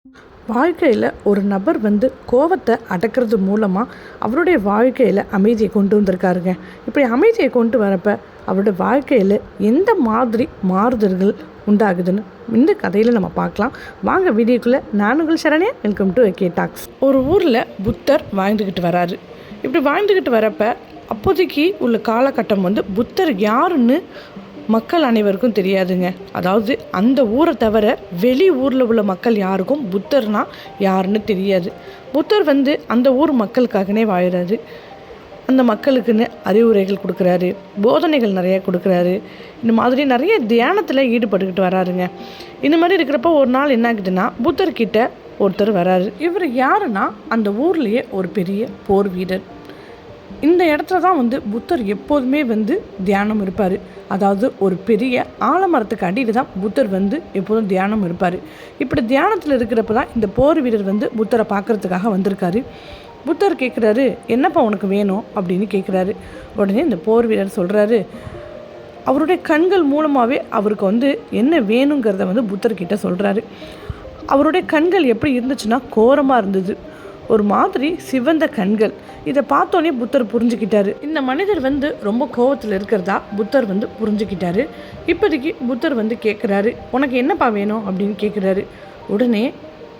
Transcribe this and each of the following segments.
வாழ்க்கையில் ஒரு நபர் கோவத்தை அடக்கிறது மூலமாக அவருடைய வாழ்க்கையில் அமைதியை கொண்டு வந்திருக்காருங்க. இப்படி அமைதியை கொண்டு வரப்போ அவருடைய வாழ்க்கையில் எந்த மாதிரி மாறுதல்கள் உண்டாகுதுன்னு இந்த கதையில் நம்ம பார்க்கலாம். வாங்க வீடியோக்குள்ளே. நான் உங்கள் Saranya. Welcome to AK talks. ஒரு ஊரில் புத்தர் வாழ்ந்துக்கிட்டு வராரு. இப்படி வாழ்ந்துக்கிட்டு வரப்போ அப்போதைக்கு உள்ள காலகட்டம் புத்தர் யாருன்னு மக்கள் அனைவருக்கும் தெரியாதுங்க. அதாவது அந்த ஊரை தவிர வெளி ஊரில் உள்ள மக்கள் யாருக்கும் புத்தர்னா யாருன்னு தெரியாது. புத்தர் அந்த ஊர் மக்களுக்காகனே வாழுறாரு. அந்த மக்களுக்குன்னு அறிவுரைகள் கொடுக்குறாரு, போதனைகள் நிறைய கொடுக்குறாரு. இந்த மாதிரி நிறைய தியானத்தில் ஈடுபட்டுக்கிட்டு வராருங்க. இந்த மாதிரி இருக்கிறப்ப ஒரு நாள் என்ன ஆகுதுன்னா, புத்தர்கிட்ட ஒருத்தர் வராரு. இவர் யாருன்னா அந்த ஊர்லேயே ஒரு பெரிய போர் வீரர். இந்த இடத்துல தான் புத்தர் எப்போதுமே தியானம் இருப்பார். அதாவது ஒரு பெரிய ஆலமரத்துக்கு அடியில் தான் புத்தர் எப்போதும் தியானம் இருப்பார். இப்படி தியானத்தில் இருக்கிறப்ப தான் இந்த போர் வீரர் புத்தரை பார்க்குறதுக்காக வந்திருக்காரு. புத்தர் கேட்குறாரு, என்னப்பா உனக்கு வேணும் அப்படின்னு கேட்குறாரு. உடனே இந்த போர் வீரர் சொல்கிறாரு, அவருடைய கண்கள் மூலமாகவே அவருக்கு என்ன வேணுங்கிறத புத்தர்கிட்ட சொல்கிறாரு. அவருடைய கண்கள் எப்படி இருந்துச்சுன்னா கோரமாக இருந்தது, ஒரு மாதிரி சிவந்த கண்கள். இதை பார்த்தோன்னே புத்தர் புரிஞ்சுக்கிட்டாரு. இந்த மனிதர் ரொம்ப கோவத்தில் இருக்கிறதா புத்தர் புரிஞ்சுக்கிட்டாரு. இப்போதைக்கு புத்தர் கேட்குறாரு, உனக்கு என்னப்பா வேணும் அப்படின்னு கேட்குறாரு. உடனே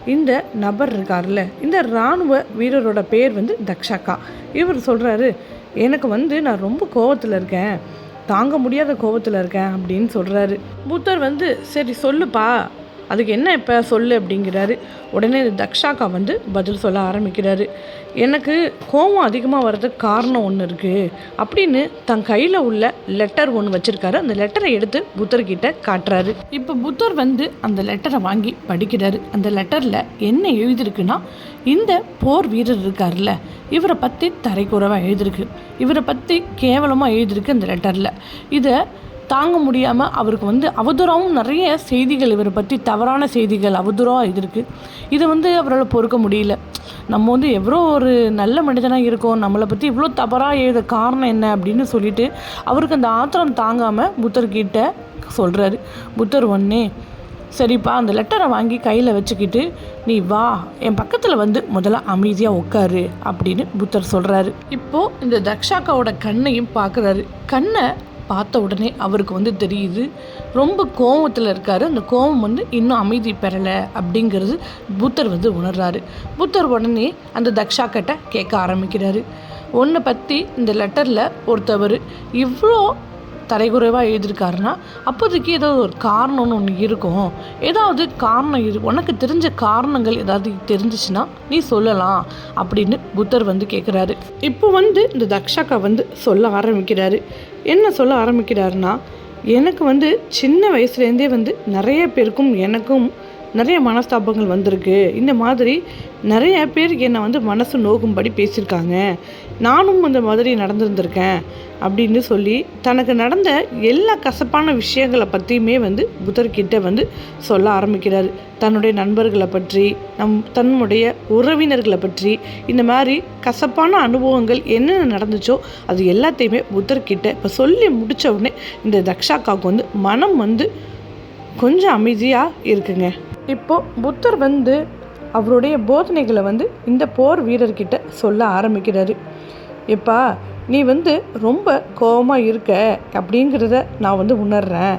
இந்த நபர் இருக்கார்ல, இந்த இராணுவ வீரரோட பேர் தக்ஷாக்கா. இவர் சொல்கிறாரு, எனக்கு நான் ரொம்ப கோவத்தில் இருக்கேன், தாங்க முடியாத கோவத்தில் இருக்கேன் அப்படின்னு சொல்கிறாரு. புத்தர் சரி சொல்லுப்பா, அதுக்கு என்ன இப்போ சொல்லு அப்படிங்கிறாரு. உடனே தக்ஷாக்கா பதில் சொல்ல ஆரம்பிக்கிறாரு. எனக்கு கோபம் அதிகமாக வர்றதுக்கு காரணம் ஒன்று இருக்குது அப்படின்னு தன் கையில் உள்ள லெட்டர் ஒன்று வச்சுருக்காரு. அந்த லெட்டரை எடுத்து புத்தர்கிட்ட காட்டுறாரு. இப்போ புத்தர் அந்த லெட்டரை வாங்கி படிக்கிறாரு. அந்த லெட்டரில் என்ன எழுதியிருக்குன்னா, இந்த போர் வீரர் இருக்கார்ல, இவரை பற்றி தரைக்குறைவாக எழுதிருக்கு, இவரை பற்றி கேவலமாக எழுதிருக்கு அந்த லெட்டரில். இதை தாங்க முடியாமல் அவருக்கு அவதூறாகவும் நிறைய செய்திகள், இவரை பற்றி தவறான செய்திகள் அவதூறாக இருக்குது. இதை அவரால் பொறுக்க முடியல. நம்ம எவ்வளோ ஒரு நல்ல மனிதனாக இருக்கோம், நம்மளை பற்றி இவ்வளோ தவறாக எழுத காரணம் என்ன அப்படின்னு சொல்லிட்டு அவருக்கு அந்த ஆத்திரம் தாங்காமல் புத்தர்கிட்ட சொல்கிறாரு. புத்தர் ஒன்னே, சரிப்பா அந்த லெட்டரை வாங்கி கையில் வச்சுக்கிட்டு நீ வா, என் பக்கத்தில் முதல்ல அமைதியாக உட்காரு அப்படின்னு புத்தர் சொல்கிறாரு. இப்போது இந்த தக்ஷாக்காவோட கண்ணையும் பார்க்குறாரு. கண்ணை பார்த்த உடனே அவருக்கு தெரியுது ரொம்ப கோபத்தில் இருக்கார். அந்த கோபம் இன்னும் அமைதி பெறலை அப்படிங்கிறது புத்தர் உணர்றாரு. புத்தர் உடனே அந்த தக்ஷாக்கிட்ட கேட்க ஆரம்பிக்கிறாரு, உன்னை பற்றி இந்த லெட்டரில் ஒருத்தவர் இவ்வளோ தரைக்குறைவாக எழுதியிருக்காருன்னா அப்போதைக்கு ஏதாவது ஒரு காரணம்னு ஒன்று இருக்கும், ஏதாவது காரணம் உனக்கு தெரிஞ்ச காரணங்கள் ஏதாவது தெரிஞ்சிச்சுன்னா நீ சொல்லலாம் அப்படின்னு புத்தர் கேட்குறாரு. இப்போ இந்த தக்ஷாக்கா சொல்ல ஆரம்பிக்கிறாரு. என்ன சொல்ல ஆரம்பிக்கிறாருன்னா, எனக்கு சின்ன வயசுலேருந்தே நிறைய பேருக்கும் எனக்கும் நிறைய மனஸ்தாபங்கள் வந்திருக்கு. இந்த மாதிரி நிறைய பேர் என்னை மனசு நோக்கும்படி பேசியிருக்காங்க, நானும் அந்த மாதிரி நடந்திருந்திருக்கேன் அப்படின்னு சொல்லி தனக்கு நடந்த எல்லா கசப்பான விஷயங்களை பற்றியுமே புத்தர்கிட்ட சொல்ல ஆரம்பிக்கிறார். தன்னுடைய நண்பர்களை பற்றி, தன்னுடைய உறவினர்களை பற்றி, இந்த மாதிரி கசப்பான அனுபவங்கள் என்னென்ன நடந்துச்சோ அது எல்லாத்தையுமே புத்தர்கிட்ட இப்போ சொல்லி முடித்த உடனே இந்த தக்ஷாக்காவுக்கு மனம் கொஞ்சம் அமைதியாக இருக்குங்க. இப்போது புத்தர் அவருடைய போதனைகளை இந்த போர் வீரர்கிட்ட சொல்ல ஆரம்பிக்கிறாரு. எப்பா, நீ ரொம்ப கோபமாக இருக்க அப்படிங்கிறத நான் உணர்றேன்.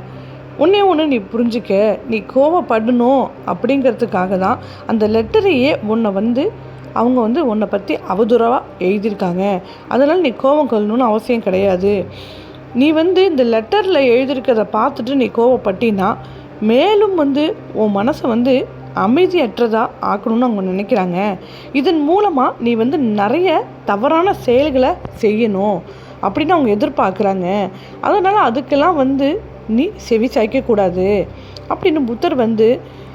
ஒன்று நீ புரிஞ்சுக்க, நீ கோபப்படணும் அப்படிங்கிறதுக்காக தான் அந்த லெட்டரையே உன்னை அவங்க உன்னை பற்றி அவதூறாக எழுதியிருக்காங்க. அதனால் நீ கோபம் கொள்ளணும்னு அவசியம் கிடையாது. நீ இந்த லெட்டரில் எழுதியிருக்கிறத பார்த்துட்டு நீ கோபப்பட்டினா மேலும் உன் மனசை அமைதியற்றதாக ஆக்கணும்னு அவங்க நினைக்கிறாங்க. இதன் மூலமாக நீ நிறைய தவறான செயல்களை செய்யணும் அப்படின்னு அவங்க எதிர்பார்க்குறாங்க. அதனால் அதுக்கெல்லாம் நீ செவி சாய்க்கக்கூடாது அப்படின்னு புத்தர்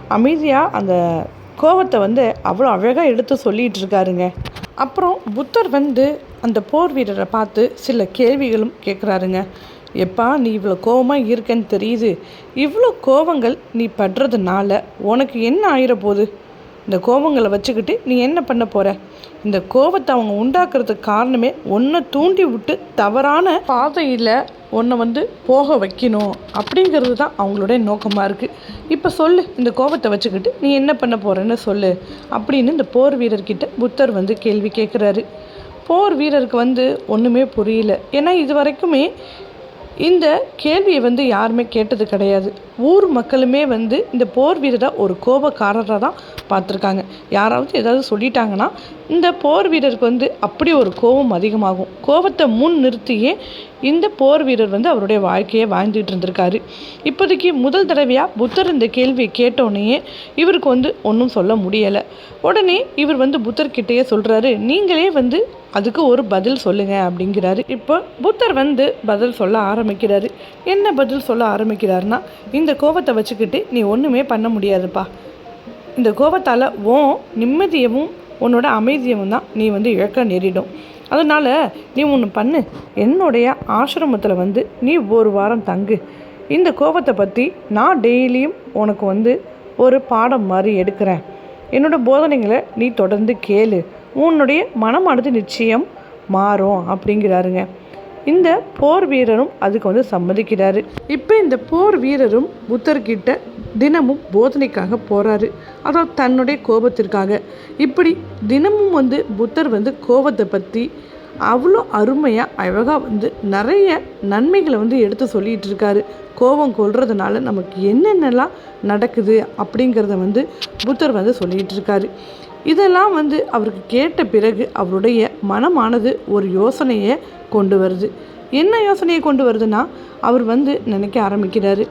அமைதியாக அந்த கோபத்தை அவ்வளோ அழகாக எடுத்து சொல்லிகிட்டு இருக்காருங்க. அப்புறம் புத்தர் அந்த போர் வீரரை பார்த்து சில கேள்விகளும் கேட்குறாருங்க. எப்பா, நீ இவ்வளோ கோபமாக இருக்கன்னு தெரியுது, இவ்வளோ கோபங்கள் நீ படுறதுனால உனக்கு என்ன ஆயிட போகுது? இந்த கோபங்களை வச்சுக்கிட்டு நீ என்ன பண்ண போகிற? இந்த கோபத்தை அவங்க உண்டாக்குறதுக்கு காரணமே ஒன்றை தூண்டி விட்டு தவறான பாதையில் ஒன்றை போக வைக்கணும் அப்படிங்கிறது தான் அவங்களுடைய நோக்கமாக இருக்குது. இப்போ சொல்லு, இந்த கோபத்தை வச்சுக்கிட்டு நீ என்ன பண்ண போகிறேன்னு சொல்லு அப்படின்னு இந்த போர் வீரர்கிட்ட புத்தர் கேள்வி கேட்குறாரு. போர் வீரருக்கு ஒன்றுமே புரியல. ஏன்னா இது வரைக்குமே இந்த கேள்வியை யாருமே கேட்டது கிடையாது. ஊர் மக்களுமே இந்த போர் வீரரை ஒரு கோபக்காரராக தான் பார்த்துருக்காங்க. யாராவது ஏதாவது சொல்லிட்டாங்கன்னா இந்த போர் வீரருக்கு அப்படி ஒரு கோபம் அதிகமாகும். கோபத்தை முன் நிறுத்தியே இந்த போர் வீரர் அவருடைய வாழ்க்கையை வாழ்ந்துட்டு இருந்திருக்காரு. இப்போதைக்கு முதல் தடவையாக புத்தர் இந்த கேள்வியை கேட்டோடனேயே இவருக்கு ஒன்றும் சொல்ல முடியலை. உடனே இவர் புத்தர்கிட்டயே சொல்கிறாரு, நீங்களே அதுக்கு ஒரு பதில் சொல்லுங்கள் அப்படிங்கிறாரு. இப்போ புத்தர் பதில் சொல்ல ஆரம்பிக்கிறாரு. என்ன பதில் சொல்ல ஆரம்பிக்கிறாருன்னா, இந்த கோபத்தை வச்சுக்கிட்டு நீ ஒன்றுமே பண்ண முடியாதுப்பா. இந்த கோபத்தால் நிம்மதியவும் உன்னோட அமைதியவும் தான் நீ இழக்க நேரிடும். அதனால் நீ ஒன்று பண்ணு, என்னுடைய ஆசிரமத்தில் நீ ஒரு வாரம் தங்கு. இந்த கோபத்தை பற்றி நான் டெய்லியும் உனக்கு ஒரு பாடம் மாதிரி எடுக்கிறேன். என்னோடய போதனைகளை நீ தொடர்ந்து கேளு, உன்னுடைய மனமானது நிச்சயம் மாறும் அப்படிங்கிறாருங்க. இந்த போர் வீரரும் அதுக்கு சம்மதிக்கிறாரு. இப்போ இந்த போர் வீரரும் புத்தர்கிட்ட தினமும் போதனைக்காக போகிறாரு. அதாவது தன்னுடைய கோபத்திற்காக. இப்படி தினமும் புத்தர் கோபத்தை பற்றி அவ்வளோ அருமையாக அழகாக நிறைய நன்மைகளை எடுத்து சொல்லிகிட்டு இருக்காரு. கோபம் கொள்றதுனால நமக்கு என்னென்னலாம் நடக்குது அப்படிங்கிறத புத்தர் சொல்லிகிட்டு இருக்காரு. இதெல்லாம் அவருக்கு கேட்ட பிறகு அவருடைய மனமானது ஒரு யோசனையை கொண்டு வருது. என்ன யோசனையை கொண்டு வருதுன்னா, அவர் நினைக்க ஆரம்பிக்கிறாரு,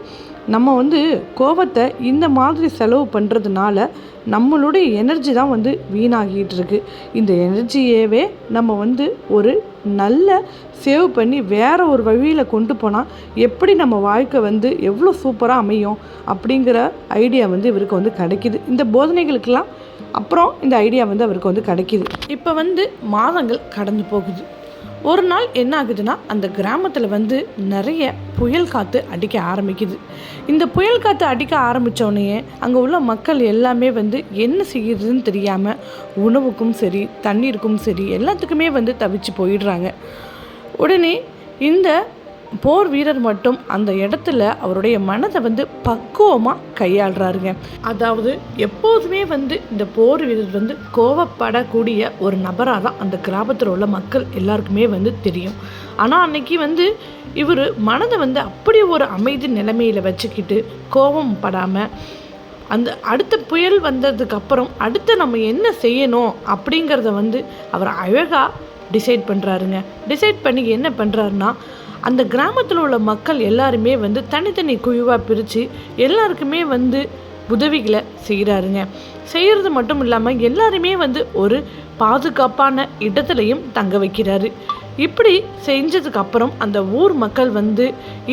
நம்ம கோபத்தை இந்த மாதிரி செலவு பண்ணுறதுனால நம்மளுடைய எனர்ஜி தான் வீணாகிட்டு இருக்கு. இந்த எனர்ஜியவே நம்ம ஒரு நல்ல சேவ் பண்ணி வேறு ஒரு வழியில் கொண்டு போனால் எப்படி நம்ம வாழ்க்கை எவ்வளோ சூப்பராக அமையும் அப்படிங்கிற ஐடியா இவருக்கு கிடைக்கிது. இந்த போதனைகளுக்கெல்லாம் அப்புறம் இந்த ஐடியா அவருக்கு கிடைக்கிது. இப்போ மாதங்கள் கடந்து போகுது. ஒரு நாள் என்ன ஆகுதுன்னா, அந்த கிராமத்தில் நிறைய புயல் காற்று அடிக்க ஆரம்பிக்குது. இந்த புயல் காற்று அடிக்க ஆரம்பித்தோடனே அங்கே உள்ள மக்கள் எல்லாமே என்ன செய்யறதுன்னு தெரியாமல் உணவுக்கும் சரி தண்ணீருக்கும் சரி எல்லாத்துக்குமே தவிச்சு போயிடுறாங்க. உடனே இந்த போர் வீரர் மட்டும் அந்த இடத்துல அவருடைய மனதை பக்குவமாக கையாளுறாருங்க. அதாவது எப்போதுமே இந்த போர் வீரர் கோவப்படக்கூடிய ஒரு நபராக தான் அந்த கிராமத்தில் உள்ள மக்கள் எல்லாருக்குமே தெரியும். ஆனால் அன்னைக்கு இவர் மனதை அப்படி ஒரு அமைதி நிலைமையில் வச்சுக்கிட்டு கோபம் படாமல் அந்த அடுத்த புயல் வந்ததுக்கப்புறம் அடுத்து நம்ம என்ன செய்யணும் அப்படிங்கிறத அவர் அழகாக டிசைட் பண்ணுறாருங்க. டிசைட் பண்ணி என்ன பண்ணுறாருன்னா, அந்த கிராமத்தில் உள்ள மக்கள் எல்லாருமே தனித்தனி குழுவாக பிரித்து எல்லாருக்குமே உதவிகளை செய்கிறாருங்க. செய்கிறது மட்டும் இல்லாமல் எல்லாருமே ஒரு பாதுகாப்பான இடத்துலையும் தங்க வைக்கிறாரு. இப்படி செஞ்சதுக்கப்புறம் அந்த ஊர் மக்கள்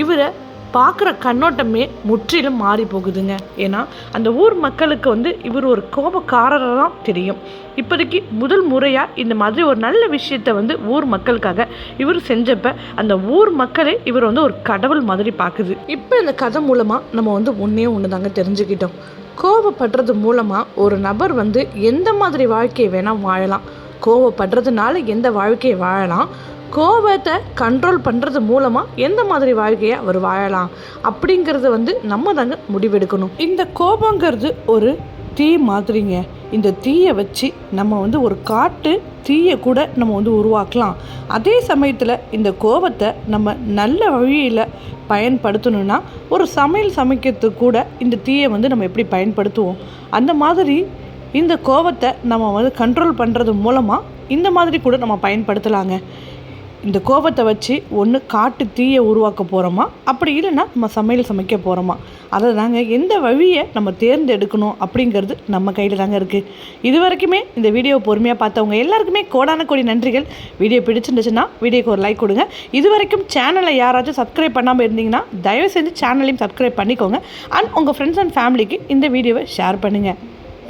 இவரை பார்க்குற கண்ணோட்டமே முற்றிலும் மாறி போகுதுங்க. ஏன்னா அந்த ஊர் மக்களுக்கு இவர் ஒரு கோபக்காரராக தான் தெரியும். இப்போதைக்கு முதல் முறையாக இந்த மாதிரி ஒரு நல்ல விஷயத்தை ஊர் மக்களுக்காக இவர் செஞ்சப்ப அந்த ஊர் மக்களே இவர் ஒரு கடவுள் மாதிரி பார்க்குது. இப்போ இந்த கதை மூலமாக நம்ம ஒன்று தாங்க தெரிஞ்சுக்கிட்டோம். கோபப்படுறது மூலமாக ஒரு நபர் எந்த மாதிரி வாழ்க்கையை வேணால் வாழலாம், கோபப்படுறதுனால எந்த வாழ்க்கையை வாழலாம், கோபத்தை கண்ட்ரோல் பண்ணுறது மூலமாக எந்த மாதிரி வாழ்க்கையை அவர் வாழலாம் அப்படிங்கிறத நம்ம தாங்க முடிவெடுக்கணும். இந்த கோபங்கிறது ஒரு தீ மாதிரிங்க. இந்த தீயை வச்சு நம்ம ஒரு காட்டு தீயை கூட நம்ம உருவாக்கலாம். அதே சமயத்தில் இந்த கோபத்தை நம்ம நல்ல வழியில் பயன்படுத்தணும்னா ஒரு சமையல் சமைக்கிறதுக்கு கூட இந்த தீயை நம்ம எப்படி பயன்படுத்துவோம், அந்த மாதிரி இந்த கோபத்தை நம்ம கண்ட்ரோல் பண்ணுறது மூலமாக இந்த மாதிரி கூட நம்ம பயன்படுத்தலாங்க. இந்த கோபத்தை வச்சு ஒன்று காட்டு தீயை உருவாக்க போகிறோமா, அப்படி இல்லைன்னா நம்ம சமையல் சமைக்க போகிறோமா, அதை தாங்க எந்த வழியை நம்ம தேர்ந்தெடுக்கணும் அப்படிங்கிறது நம்ம கையில் தாங்க இருக்குது. இது வரைக்குமே இந்த வீடியோவை பொறுமையாக பார்த்தவங்க எல்லாருக்குமே கோடான கோடி நன்றிகள். வீடியோ பிடிச்சிருந்துச்சுன்னா வீடியோக்கு ஒரு லைக் கொடுங்க. இது வரைக்கும் சேனலை யாராச்சும் சப்ஸ்கிரைப் பண்ணாமல் இருந்தீங்கன்னா தயவு செஞ்சு சேனலையும் சப்ஸ்கிரைப் பண்ணிக்கோங்க. அண்ட் உங்கள் ஃப்ரெண்ட்ஸ் அண்ட் ஃபேமிலிக்கு இந்த வீடியோவை ஷேர் பண்ணுங்கள்.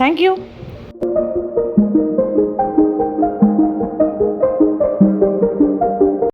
தேங்க்யூ.